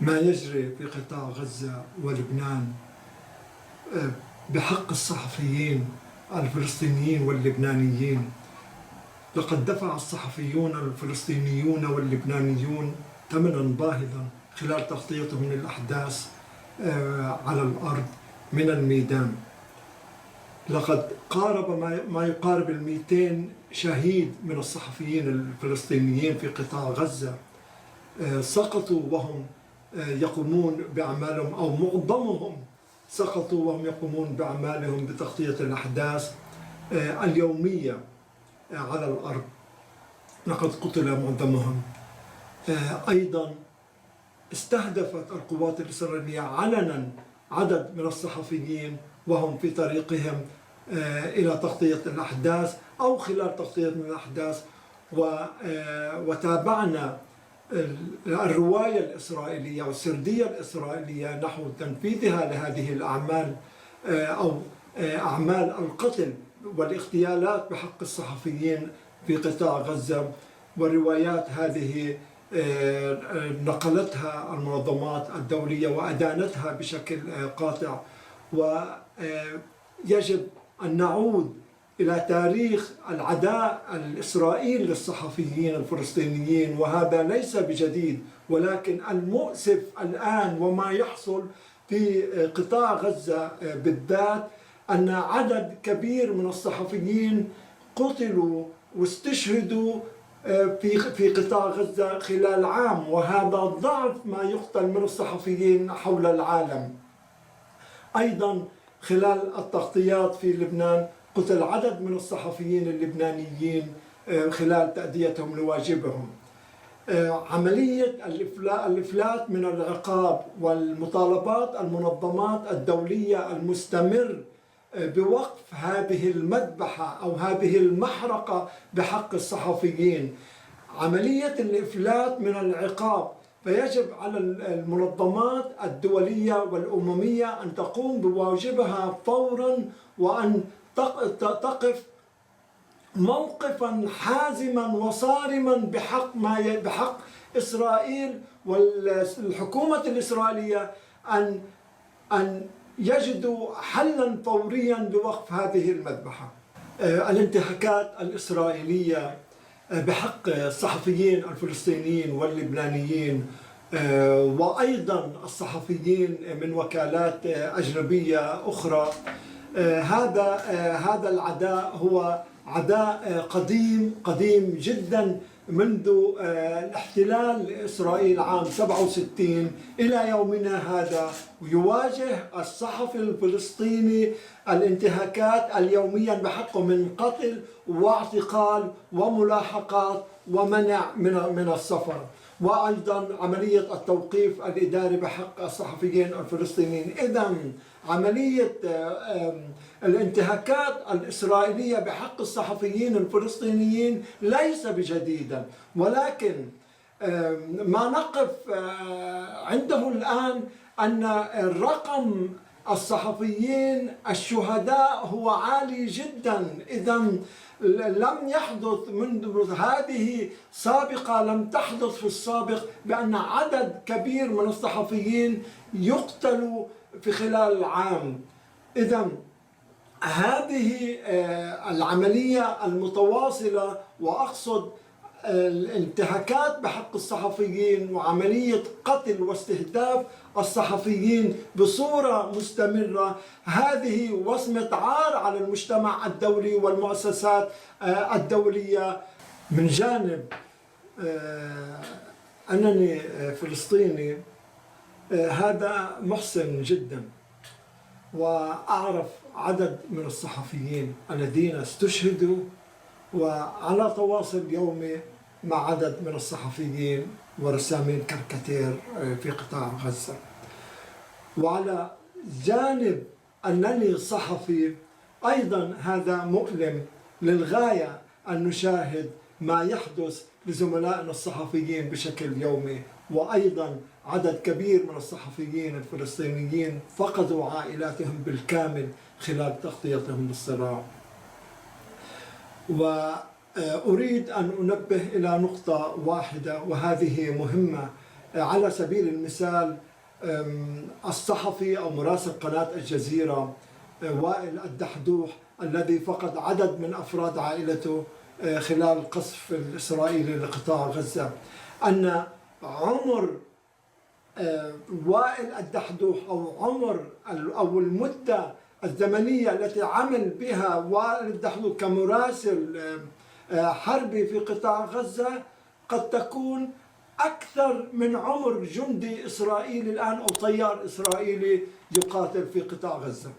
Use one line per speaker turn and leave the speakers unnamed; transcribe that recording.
ما يجري في قطاع غزة ولبنان بحق الصحفيين الفلسطينيين واللبنانيين. لقد دفع الصحفيون الفلسطينيون واللبنانيون ثمنا باهظا خلال تغطيتهم للأحداث على الأرض من الميدان. لقد قارب ما يقارب 200 شهيد من الصحفيين الفلسطينيين في قطاع غزة سقطوا وهم يقومون بأعمالهم، أو معظمهم سقطوا وهم يقومون بأعمالهم بتغطية الأحداث اليومية على الأرض. لقد قتل معظمهم. أيضا استهدفت القوات الإسرائيلية علنا عدد من الصحفيين وهم في طريقهم إلى تغطية الأحداث أو خلال تغطية الأحداث، وتابعنا الرواية الإسرائيلية والسردية الإسرائيلية نحو تنفيذها لهذه الأعمال أو أعمال القتل والاغتيالات بحق الصحفيين في قطاع غزة. والروايات هذه نقلتها المنظمات الدولية وأدانتها بشكل قاطع. ويجب أن نعود إلى تاريخ العداء الإسرائيلي للصحفيين الفلسطينيين، وهذا ليس بجديد، ولكن المؤسف الآن وما يحصل في قطاع غزة بالذات أن عدد كبير من الصحفيين قتلوا واستشهدوا في قطاع غزة خلال عام، وهذا ضعف ما يقتل من الصحفيين حول العالم. أيضا خلال التغطيات في لبنان قتل عدد من الصحفيين اللبنانيين خلال تأديتهم لواجبهم. عملية الإفلات من العقاب والمطالبات المنظمات الدولية المستمر بوقف هذه المذبحة أو هذه المحرقة بحق الصحفيين. عملية الإفلات من العقاب، فيجب على المنظمات الدولية والأممية أن تقوم بواجبها فورا، وأن تقف موقفا حازما وصارما بحق إسرائيل والحكومة الإسرائيلية أن يجدوا حلا فوريا لوقف هذه المذبحة. الانتهاكات الإسرائيلية بحق الصحفيين الفلسطينيين واللبنانيين وأيضا الصحفيين من وكالات أجنبية أخرى، هذا العداء هو عداء قديم جدا منذ الاحتلال إسرائيل عام 67 إلى يومنا هذا. ويواجه الصحفي الفلسطيني الانتهاكات اليومية بحقه من قتل واعتقال وملاحقات ومنع من السفر، وأيضا عملية التوقيف الإداري بحق الصحفيين الفلسطينيين. إذن عملية الانتهاكات الإسرائيلية بحق الصحفيين الفلسطينيين ليس بجديدا، ولكن ما نقف عنده الآن أن الرقم الصحفيين الشهداء هو عالي جدا. إذن لم يحدث منذ هذه سابقة، لم تحدث في السابق بأن عدد كبير من الصحفيين يقتلوا في خلال العام. إذن هذه العملية المتواصلة، وأقصد الانتهاكات بحق الصحفيين وعملية قتل واستهداف الصحفيين بصورة مستمرة، هذه وصمة عار على المجتمع الدولي والمؤسسات الدولية. من جانب أنني فلسطيني، هذا محزن جدا، وأعرف عدد من الصحفيين الذين استشهدوا، وعلى تواصل يومي مع عدد من الصحفيين ورسامين كاريكاتير في قطاع غزة. وعلى جانب أنني صحفي، أيضا هذا مؤلم للغاية أن نشاهد ما يحدث لزملائنا الصحفيين بشكل يومي. وأيضا عدد كبير من الصحفيين الفلسطينيين فقدوا عائلاتهم بالكامل خلال تغطيتهم للصراع. وأريد أن أنبه إلى نقطة واحدة، وهذه مهمة على سبيل المثال الصحفي أو مراسل قناة الجزيرة وائل الدحدوح الذي فقد عدد من أفراد عائلته خلال القصف الإسرائيلي لقطاع غزة، أن عمر وائل الدحدوح أو المدة الزمنية التي عمل بها وائل الدحدوح كمراسل حربي في قطاع غزة قد تكون أكثر من عمر جندي إسرائيلي الآن أو طيار إسرائيلي يقاتل في قطاع غزة.